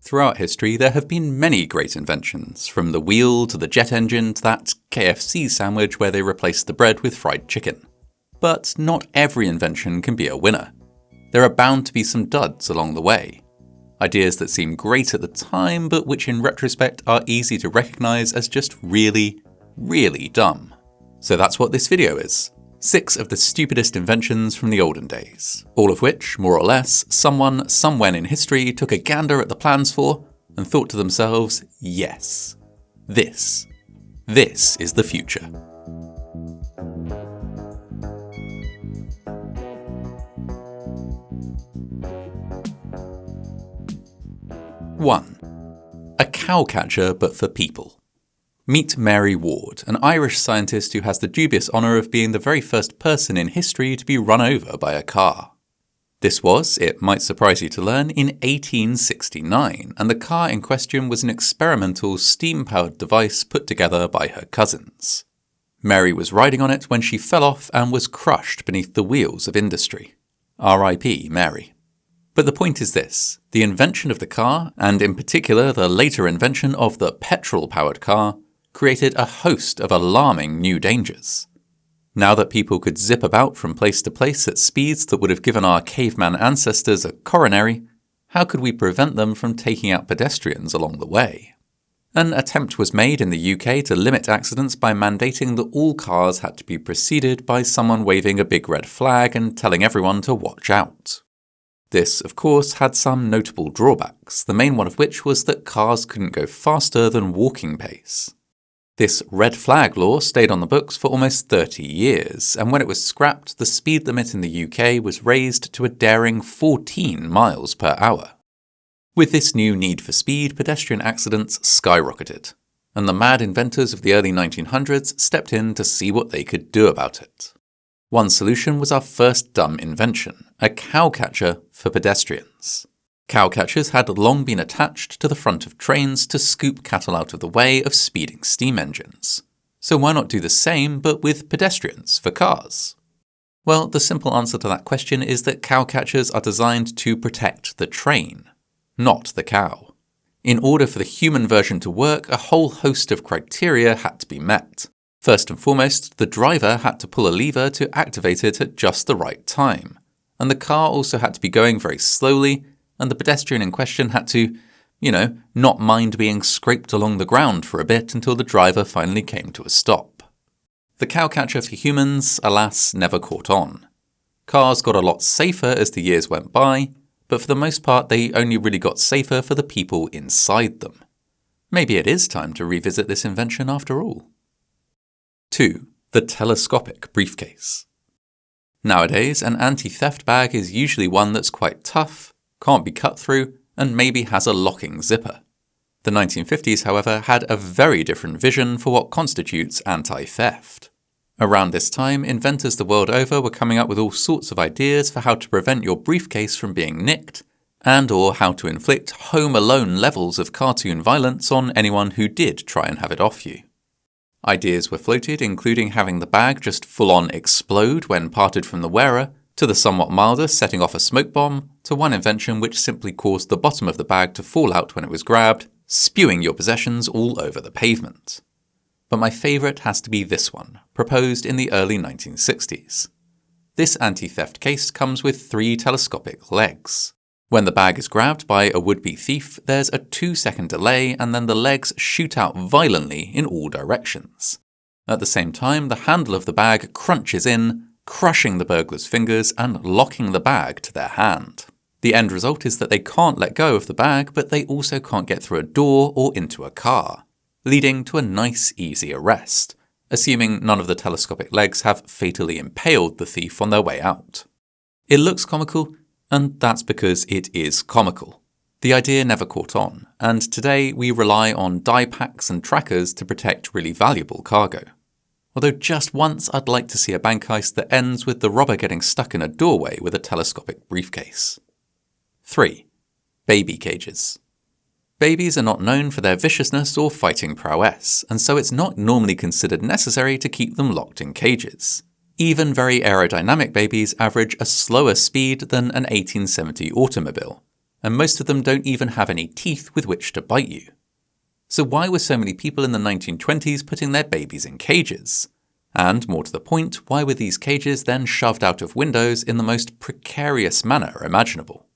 Throughout history, there have been many great inventions, from the wheel to the jet engine to that KFC sandwich where they replaced the bread with fried chicken. But not every invention can be a winner. There are bound to be some duds along the way. Ideas that seem great at the time, but which in retrospect are easy to recognize as just really, really dumb. So that's what this video is. 6 of the stupidest inventions from the olden days, all of which, more or less, someone somewhen in history took a gander at the plans for and thought to themselves, yes, this is the future. 1. A cow catcher but for people. Meet Mary Ward, an Irish scientist who has the dubious honour of being the very first person in history to be run over by a car. This was, it might surprise you to learn, in 1869, and the car in question was an experimental steam-powered device put together by her cousins. Mary was riding on it when she fell off and was crushed beneath the wheels of industry. R.I.P. Mary. But the point is this: the invention of the car, and in particular the later invention of the petrol-powered car, created a host of alarming new dangers. Now that people could zip about from place to place at speeds that would have given our caveman ancestors a coronary, how could we prevent them from taking out pedestrians along the way? An attempt was made in the UK to limit accidents by mandating that all cars had to be preceded by someone waving a big red flag and telling everyone to watch out. This, of course, had some notable drawbacks, the main one of which was that cars couldn't go faster than walking pace. This red flag law stayed on the books for almost 30 years, and when it was scrapped, the speed limit in the UK was raised to a daring 14 miles per hour. With this new need for speed, pedestrian accidents skyrocketed, and the mad inventors of the early 1900s stepped in to see what they could do about it. One solution was our first dumb invention, a cow catcher for pedestrians. Cow catchers had long been attached to the front of trains to scoop cattle out of the way of speeding steam engines. So why not do the same, but with pedestrians for cars? Well, the simple answer to that question is that cow catchers are designed to protect the train, not the cow. In order for the human version to work, a whole host of criteria had to be met. First and foremost, the driver had to pull a lever to activate it at just the right time, and the car also had to be going very slowly, and the pedestrian in question had to, not mind being scraped along the ground for a bit until the driver finally came to a stop. The cow catcher for humans, alas, never caught on. Cars got a lot safer as the years went by, but for the most part they only really got safer for the people inside them. Maybe it is time to revisit this invention after all. 2. The telescopic briefcase. Nowadays, an anti-theft bag is usually one that's quite tough, can't be cut through, and maybe has a locking zipper. The 1950s, however, had a very different vision for what constitutes anti-theft. Around this time, inventors the world over were coming up with all sorts of ideas for how to prevent your briefcase from being nicked, and/or how to inflict Home Alone levels of cartoon violence on anyone who did try and have it off you. Ideas were floated, including having the bag just full-on explode when parted from the wearer, to the somewhat milder setting off a smoke bomb, to one invention which simply caused the bottom of the bag to fall out when it was grabbed, spewing your possessions all over the pavement. But my favourite has to be this one, proposed in the early 1960s. This anti-theft case comes with 3 telescopic legs. When the bag is grabbed by a would-be thief, there's a 2-second delay and then the legs shoot out violently in all directions. At the same time, the handle of the bag crunches in, crushing the burglar's fingers and locking the bag to their hand. The end result is that they can't let go of the bag, but they also can't get through a door or into a car, leading to a nice, easy arrest, assuming none of the telescopic legs have fatally impaled the thief on their way out. It looks comical, and that's because it is comical. The idea never caught on, and today we rely on dye packs and trackers to protect really valuable cargo. Although just once I'd like to see a bank heist that ends with the robber getting stuck in a doorway with a telescopic briefcase. 3. Baby cages. Babies are not known for their viciousness or fighting prowess, and so it's not normally considered necessary to keep them locked in cages. Even very aerodynamic babies average a slower speed than an 1870 automobile, and most of them don't even have any teeth with which to bite you. So why were so many people in the 1920s putting their babies in cages? And more to the point, why were these cages then shoved out of windows in the most precarious manner imaginable?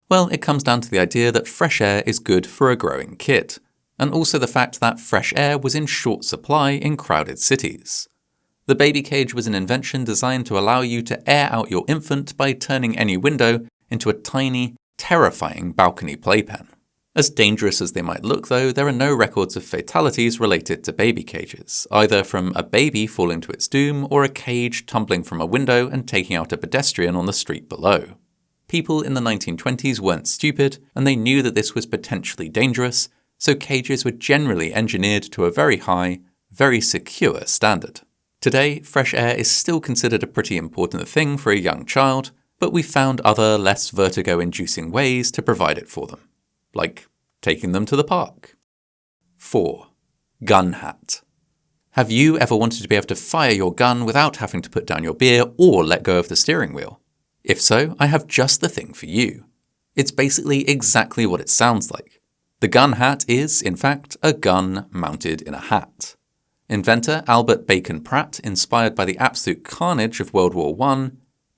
Well, it comes down to the idea that fresh air is good for a growing kid, and also the fact that fresh air was in short supply in crowded cities. The baby cage was an invention designed to allow you to air out your infant by turning any window into a tiny, terrifying balcony playpen. As dangerous as they might look though, there are no records of fatalities related to baby cages, either from a baby falling to its doom or a cage tumbling from a window and taking out a pedestrian on the street below. People in the 1920s weren't stupid, and they knew that this was potentially dangerous, so cages were generally engineered to a very high, very secure standard. Today, fresh air is still considered a pretty important thing for a young child, but we've found other, less vertigo-inducing ways to provide it for them, like taking them to the park. 4. Gun hat. Have you ever wanted to be able to fire your gun without having to put down your beer or let go of the steering wheel? If so, I have just the thing for you. It's basically exactly what it sounds like. The gun hat is, in fact, a gun mounted in a hat. Inventor Albert Bacon Pratt, inspired by the absolute carnage of World War I,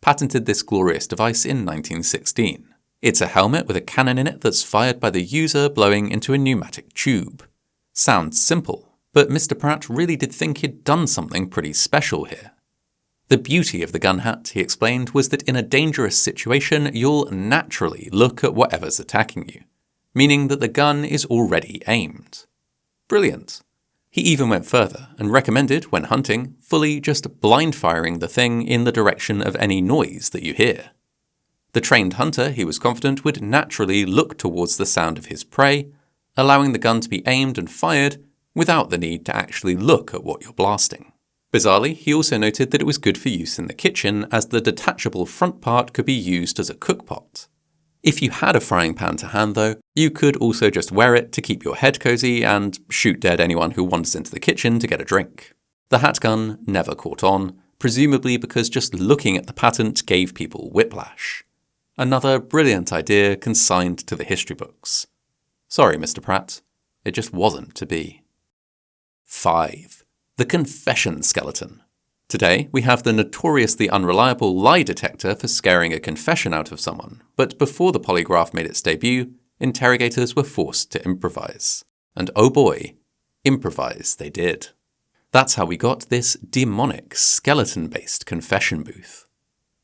patented this glorious device in 1916. It's a helmet with a cannon in it that's fired by the user blowing into a pneumatic tube. Sounds simple, but Mr. Pratt really did think he'd done something pretty special here. The beauty of the gun hat, he explained, was that in a dangerous situation, you'll naturally look at whatever's attacking you, meaning that the gun is already aimed. Brilliant. He even went further and recommended, when hunting, fully just blind firing the thing in the direction of any noise that you hear. The trained hunter, he was confident, would naturally look towards the sound of his prey, allowing the gun to be aimed and fired without the need to actually look at what you're blasting. Bizarrely, he also noted that it was good for use in the kitchen, as the detachable front part could be used as a cookpot. If you had a frying pan to hand though, you could also just wear it to keep your head cozy and shoot dead anyone who wanders into the kitchen to get a drink. The hat gun never caught on, presumably because just looking at the patent gave people whiplash. Another brilliant idea consigned to the history books. Sorry, Mr. Pratt, it just wasn't to be. 5. The confession skeleton. Today, we have the notoriously unreliable lie detector for scaring a confession out of someone, but before the polygraph made its debut, interrogators were forced to improvise. And oh boy, improvise they did. That's how we got this demonic, skeleton-based confession booth.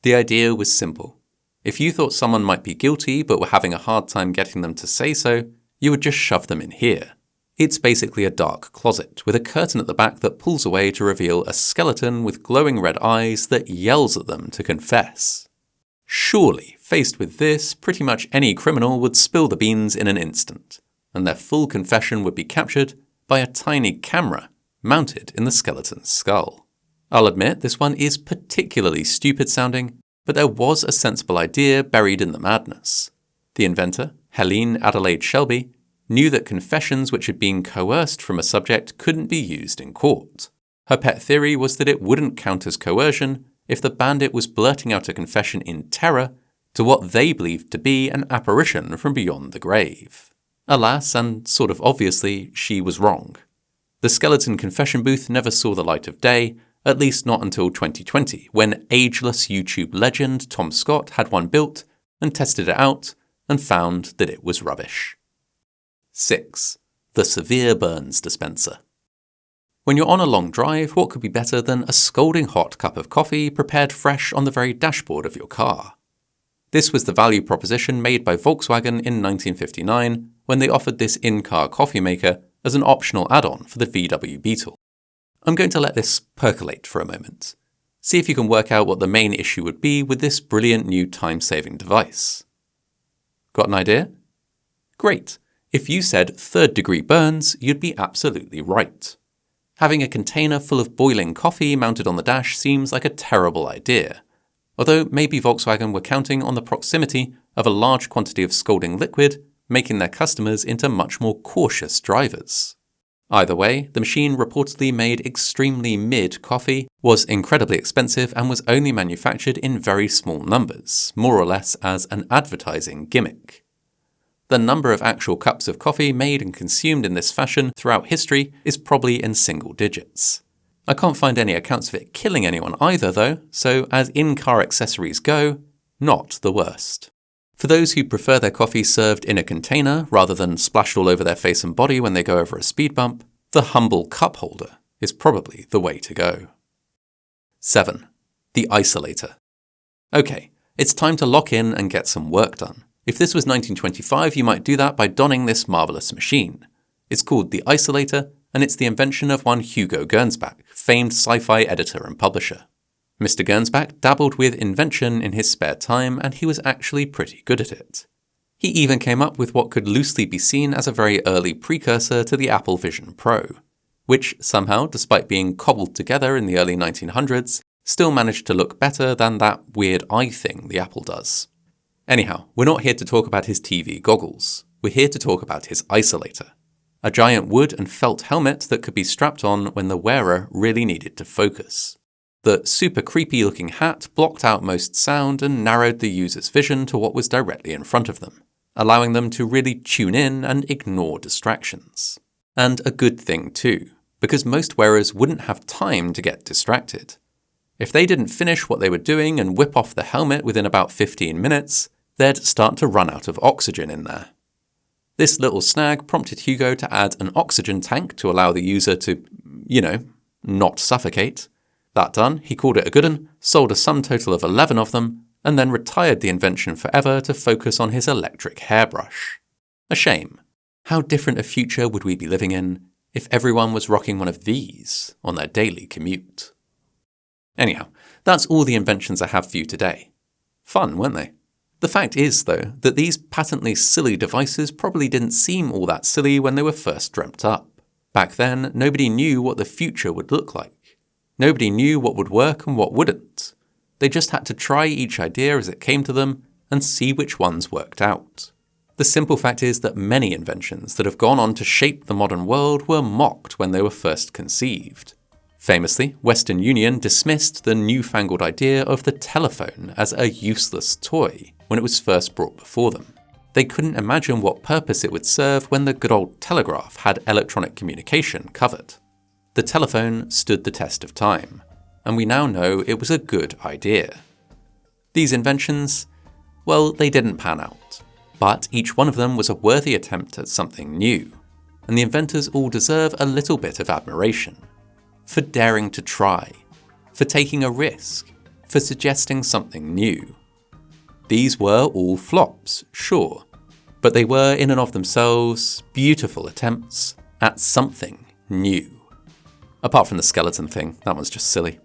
The idea was simple. If you thought someone might be guilty but were having a hard time getting them to say so, you would just shove them in here. It's basically a dark closet with a curtain at the back that pulls away to reveal a skeleton with glowing red eyes that yells at them to confess. Surely, faced with this, pretty much any criminal would spill the beans in an instant, and their full confession would be captured by a tiny camera mounted in the skeleton's skull. I'll admit this one is particularly stupid sounding, but there was a sensible idea buried in the madness. The inventor, Helene Adelaide Shelby, knew that confessions which had been coerced from a subject couldn't be used in court. Her pet theory was that it wouldn't count as coercion if the bandit was blurting out a confession in terror to what they believed to be an apparition from beyond the grave. Alas, and sort of obviously, she was wrong. The skeleton confession booth never saw the light of day, at least not until 2020, when ageless YouTube legend Tom Scott had one built and tested it out and found that it was rubbish. 6. The severe burns dispenser. When you're on a long drive, what could be better than a scalding hot cup of coffee prepared fresh on the very dashboard of your car? This was the value proposition made by Volkswagen in 1959 when they offered this in-car coffee maker as an optional add-on for the VW Beetle. I'm going to let this percolate for a moment. See if you can work out what the main issue would be with this brilliant new time-saving device. Got an idea? Great. If you said third-degree burns, you'd be absolutely right. Having a container full of boiling coffee mounted on the dash seems like a terrible idea, although maybe Volkswagen were counting on the proximity of a large quantity of scalding liquid, making their customers into much more cautious drivers. Either way, the machine reportedly made extremely mid coffee, was incredibly expensive, and was only manufactured in very small numbers, more or less as an advertising gimmick. The number of actual cups of coffee made and consumed in this fashion throughout history is probably in single digits. I can't find any accounts of it killing anyone either though, so as in-car accessories go, not the worst. For those who prefer their coffee served in a container rather than splashed all over their face and body when they go over a speed bump, the humble cup holder is probably the way to go. 7. The Isolator. Okay, it's time to lock in and get some work done. If this was 1925, you might do that by donning this marvellous machine. It's called the Isolator, and it's the invention of one Hugo Gernsback, famed Sci-Fi editor and publisher. Mr. Gernsback dabbled with invention in his spare time, and he was actually pretty good at it. He even came up with what could loosely be seen as a very early precursor to the Apple Vision Pro, which somehow, despite being cobbled together in the early 1900s, still managed to look better than that weird eye thing the Apple does. Anyhow, we're not here to talk about his TV goggles. We're here to talk about his Isolator, a giant wood and felt helmet that could be strapped on when the wearer really needed to focus. The super creepy looking hat blocked out most sound and narrowed the user's vision to what was directly in front of them, allowing them to really tune in and ignore distractions. And a good thing too, because most wearers wouldn't have time to get distracted. If they didn't finish what they were doing and whip off the helmet within about 15 minutes, they'd start to run out of oxygen in there. This little snag prompted Hugo to add an oxygen tank to allow the user to, not suffocate. That done, he called it a good one, sold a sum total of 11 of them, and then retired the invention forever to focus on his electric hairbrush. A shame. How different a future would we be living in if everyone was rocking one of these on their daily commute? Anyhow, that's all the inventions I have for you today. Fun, weren't they? The fact is, though, that these patently silly devices probably didn't seem all that silly when they were first dreamt up. Back then, nobody knew what the future would look like. Nobody knew what would work and what wouldn't. They just had to try each idea as it came to them and see which ones worked out. The simple fact is that many inventions that have gone on to shape the modern world were mocked when they were first conceived. Famously, Western Union dismissed the newfangled idea of the telephone as a useless toy when it was first brought before them. They couldn't imagine what purpose it would serve when the good old telegraph had electronic communication covered. The telephone stood the test of time, and we now know it was a good idea. These inventions, well, they didn't pan out, but each one of them was a worthy attempt at something new, and the inventors all deserve a little bit of admiration. For daring to try, for taking a risk, for suggesting something new. These were all flops, sure, but they were in and of themselves beautiful attempts at something new. Apart from the skeleton thing, that one's just silly.